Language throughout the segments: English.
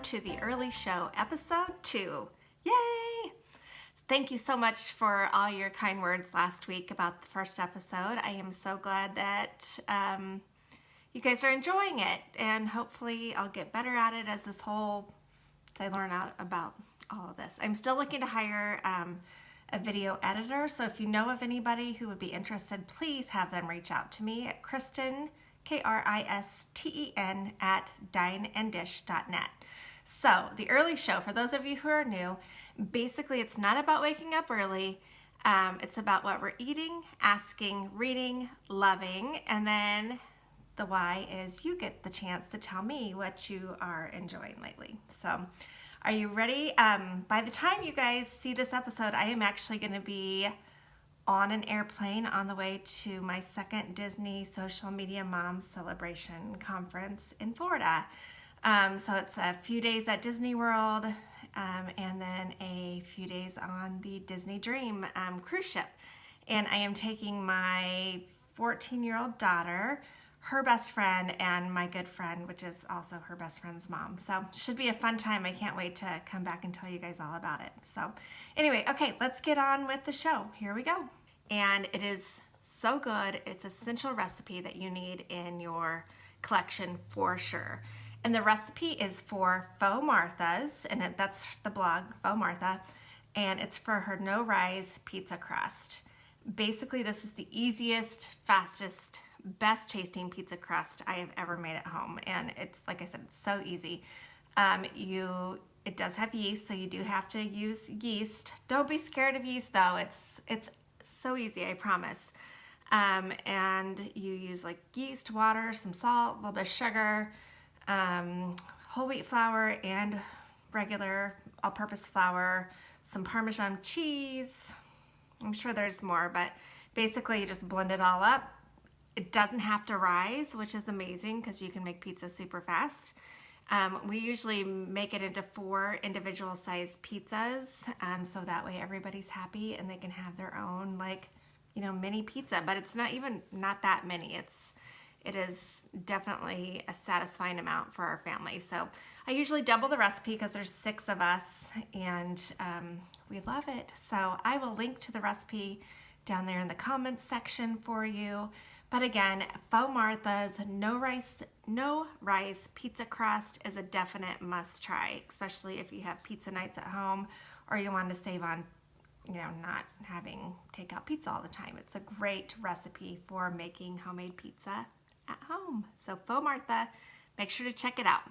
to the E.A.R.L.Y Show, episode 2. Yay! Thank you so much for all your kind words last week about the first episode. I am so glad that you guys are enjoying it, and hopefully I'll get better at it as I learn out about all of this. I'm still looking to hire a video editor, so if you know of anybody who would be interested, please have them reach out to me at Kristen, Kristen at dineanddish.net. So the E.A.R.L.Y Show, for those of you who are new, basically it's not about waking up early. It's about what we're eating, asking, reading, loving, and then the why is you get the chance to tell me what you are enjoying lately. So are you ready? By the time you guys see this episode, I am actually going to be on an airplane on the way to my second Disney Social Media Mom Celebration Conference in Florida. So it's a few days at Disney World and then a few days on the Disney Dream cruise ship. And I am taking my 14-year-old daughter, her best friend, and my good friend, which is also her best friend's mom. So should be a fun time. I can't wait to come back and tell you guys all about it. So anyway, okay, let's get on with the show. Here we go. And it is so good. It's an essential recipe that you need in your collection for sure. And the recipe is for Faux Martha's, and that's the blog, Faux Martha, and it's for her no-rise pizza crust. Basically, this is the easiest, fastest, best tasting pizza crust I have ever made at home. And it's, like I said, it's so easy. It does have yeast, so you do have to use yeast. Don't be scared of yeast though. It's so easy, I promise. And you use like yeast, water, some salt, a little bit of sugar, whole wheat flour and regular all-purpose flour, some Parmesan cheese. I'm sure there's more, but basically you just blend it all up. It doesn't have to rise, which is amazing because you can make pizza super fast. We usually make it into 4 individual sized pizzas, so that way everybody's happy and they can have their own mini pizza, but it's not that many. It is definitely a satisfying amount for our family. So I usually double the recipe because there's 6 of us and we love it. So I will link to the recipe down there in the comments section for you. But again, Faux Martha's no rice pizza crust is a definite must try, especially if you have pizza nights at home or you want to save on not having takeout pizza all the time. It's a great recipe for making homemade pizza at home. So Faux Martha, make sure to check it out.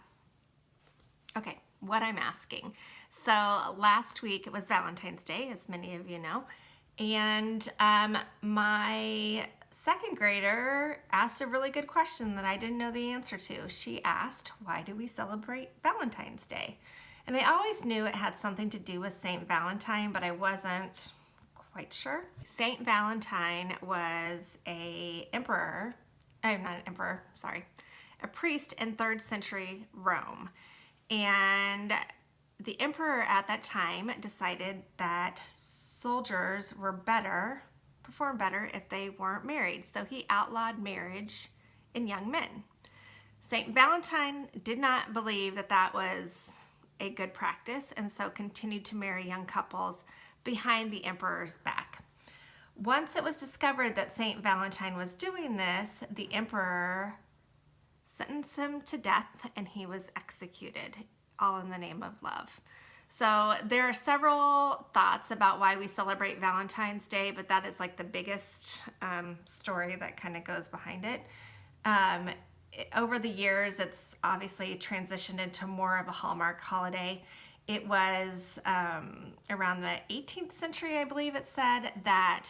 Okay, what I'm asking. So last week it was Valentine's Day, as many of you know, and my second grader asked a really good question that I didn't know the answer to. She asked, why do we celebrate Valentine's Day? And I always knew it had something to do with Saint Valentine, but I wasn't quite sure. Saint Valentine was a priest in 3rd century Rome. And the emperor at that time decided that soldiers perform better if they weren't married. So he outlawed marriage in young men. Saint Valentine did not believe that that was a good practice, and so continued to marry young couples behind the emperor's back. Once it was discovered that Saint Valentine was doing this, the emperor sentenced him to death and he was executed, all in the name of love. So there are several thoughts about why we celebrate Valentine's Day, but that is like the biggest story that kind of goes behind it. Over the years, it's obviously transitioned into more of a Hallmark holiday. It was around the 18th century, I believe it said, that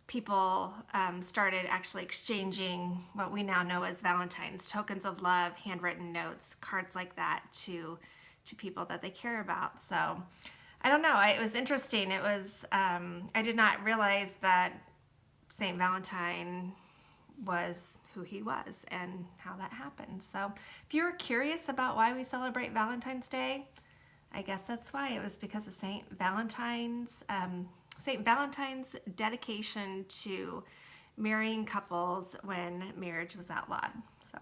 people started actually exchanging what we now know as Valentine's, tokens of love, handwritten notes, cards like that to people that they care about. So I don't know, it was interesting. It was, I did not realize that Saint Valentine was who he was and how that happened. So if you're curious about why we celebrate Valentine's Day, I guess that's why. It was because of Saint Valentine's dedication to marrying couples when marriage was outlawed. So,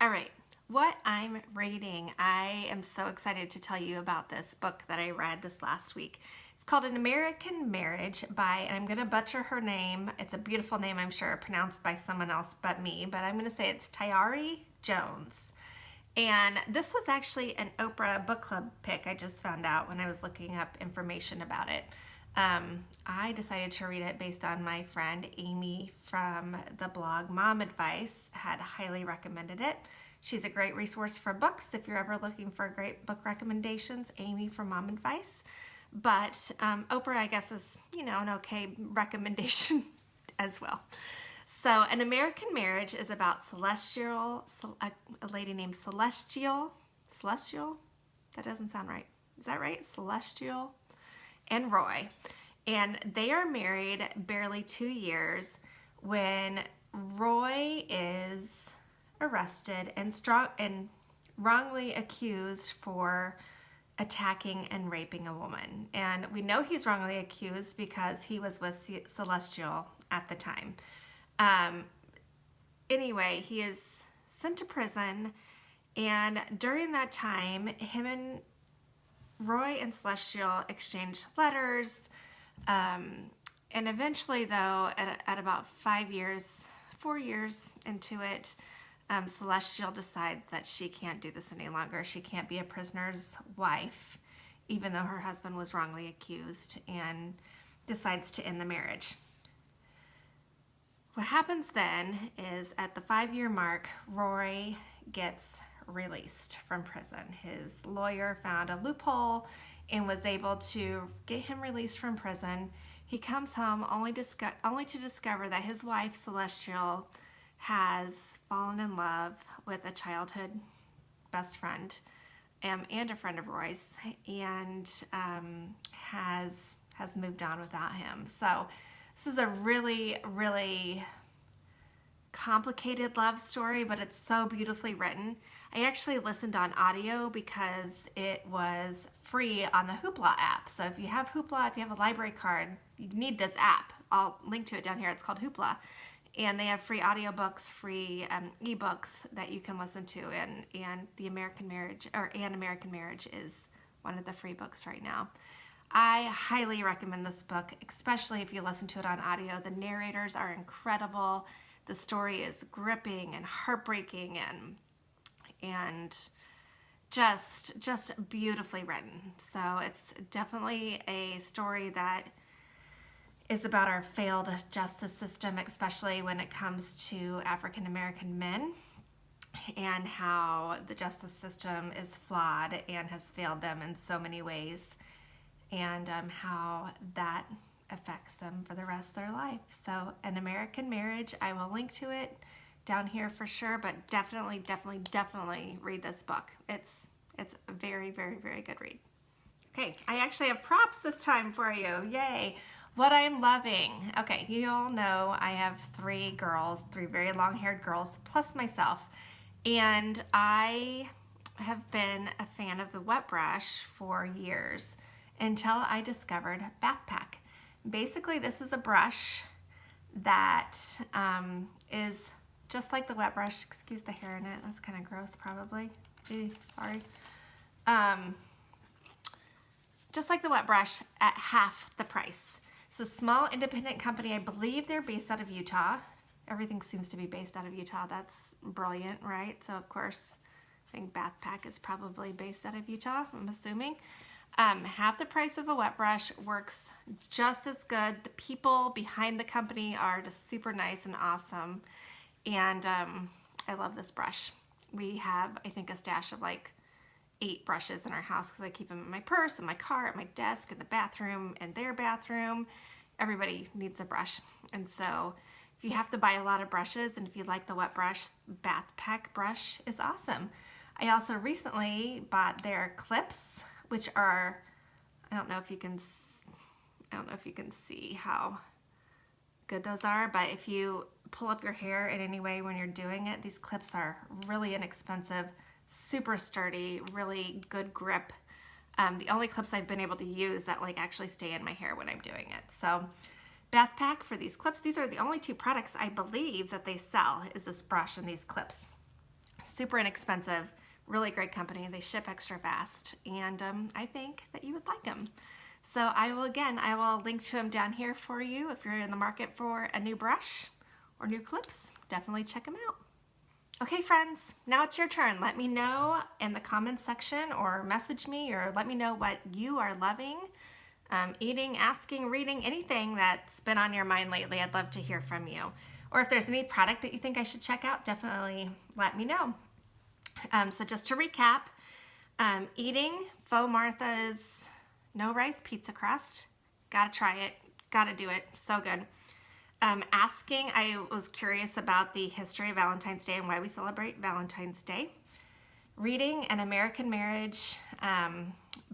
all right, what I'm reading. I am so excited to tell you about this book that I read this last week. It's called An American Marriage by, and I'm going to butcher her name. It's a beautiful name, I'm sure, pronounced by someone else but me, but I'm going to say it's E.A.R.L.Y Jones. And this was actually an Oprah book club pick I just found out when I was looking up information about it. I decided to read it based on my friend Amy from the blog Mom Advice had highly recommended it. She's a great resource for books if you're ever looking for great book recommendations, Amy from Mom Advice. But Oprah, I guess, is, an okay recommendation as well. So An American Marriage is about a lady named Celestial. That doesn't sound right. Is that right? Celestial and Roy. And they are married barely 2 years when Roy is arrested and wrongly accused for attacking and raping a woman. And we know he's wrongly accused because he was with Celestial at the time. Anyway, he is sent to prison, and during that time, him and Roy and Celestial exchanged letters, and eventually, though, at about 4 years into it, Celestial decides that she can't do this any longer. She can't be a prisoner's wife, even though her husband was wrongly accused, and decides to end the marriage. What happens then is at the 5-year mark, Roy gets released from prison. His lawyer found a loophole and was able to get him released from prison. He comes home only to discover that his wife, Celestial, has fallen in love with a childhood best friend and a friend of Roy's, and has moved on without him. So this is a really, really complicated love story, but it's so beautifully written. I actually listened on audio because it was free on the Hoopla app. So if you have Hoopla, if you have a library card, you need this app. I'll link to it down here. It's called Hoopla. And they have free audiobooks, free ebooks that you can listen to. And the American Marriage, or An American Marriage, is one of the free books right now. I highly recommend this book, especially if you listen to it on audio. The narrators are incredible. The story is gripping and heartbreaking and just beautifully written. So it's definitely a story that is about our failed justice system, especially when it comes to African American men, and how the justice system is flawed and has failed them in so many ways, and how that affects them for the rest of their life. So An American Marriage, I will link to it down here for sure, but definitely read this book. It's a very, very, very good read. Okay, I actually have props this time for you. Yay. What I'm loving. Okay, you all know I have 3 girls, 3 very long-haired girls, plus myself. And I have been a fan of the wet brush for years until I discovered Bathpack. Basically, this is a brush that is just like the wet brush. Excuse the hair in it. That's kind of gross, probably. Sorry. Just like the wet brush at half the price. It's a small independent company. I believe they're based out of Utah. Everything seems to be based out of Utah. That's brilliant, right? So, of course, I think Bathpack is probably based out of Utah, I'm assuming. Half the price of a wet brush, works just as good. The people behind the company are just super nice and awesome. And I love this brush. We have, I think, a stash of like 8 brushes in our house because I keep them in my purse, in my car, at my desk, in the bathroom, and their bathroom. Everybody needs a brush. And so if you have to buy a lot of brushes, and if you like the wet brush, Bathpack brush is awesome. I also recently bought their clips, which are, I don't know if you can see how good those are, but if you pull up your hair in any way when you're doing it, these clips are really inexpensive, super sturdy, really good grip. The only clips I've been able to use that like actually stay in my hair when I'm doing it. So Bathpack for these clips. These are the only 2 products I believe that they sell, is this brush and these clips. Super inexpensive, really great company. They ship extra fast, and I think that you would like them. So I will link to them down here for you if you're in the market for a new brush or new clips. Definitely check them out. Okay, friends, now it's your turn. Let me know in the comments section or message me or let me know what you are loving, eating, asking, reading, anything that's been on your mind lately. I'd love to hear from you. Or if there's any product that you think I should check out, definitely let me know. So just to recap, eating Faux Martha's no rice pizza crust. Gotta try it, gotta do it, so good. Asking, I was curious about the history of Valentine's Day and why we celebrate Valentine's Day. Reading An American Marriage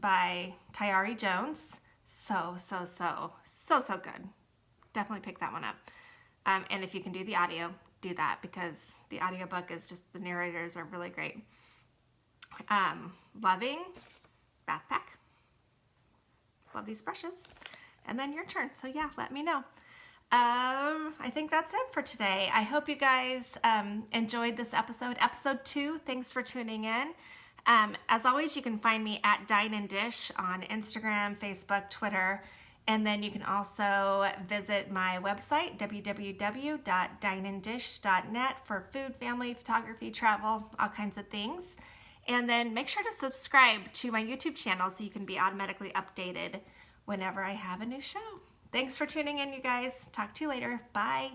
by Tayari Jones. So good. Definitely pick that one up. And if you can do the audio, do that because the audiobook is just, the narrators are really great. Loving Bathpack. Love these brushes. And then your turn. So yeah, let me know. I think that's it for today. I hope you guys enjoyed this episode 2. Thanks for tuning in. As always, you can find me at Dine and Dish on Instagram, Facebook, Twitter, and then you can also visit my website, www.dineanddish.net, for food, family, photography, travel, all kinds of things. And then make sure to subscribe to my YouTube channel so you can be automatically updated whenever I have a new show. Thanks for tuning in, you guys. Talk to you later. Bye.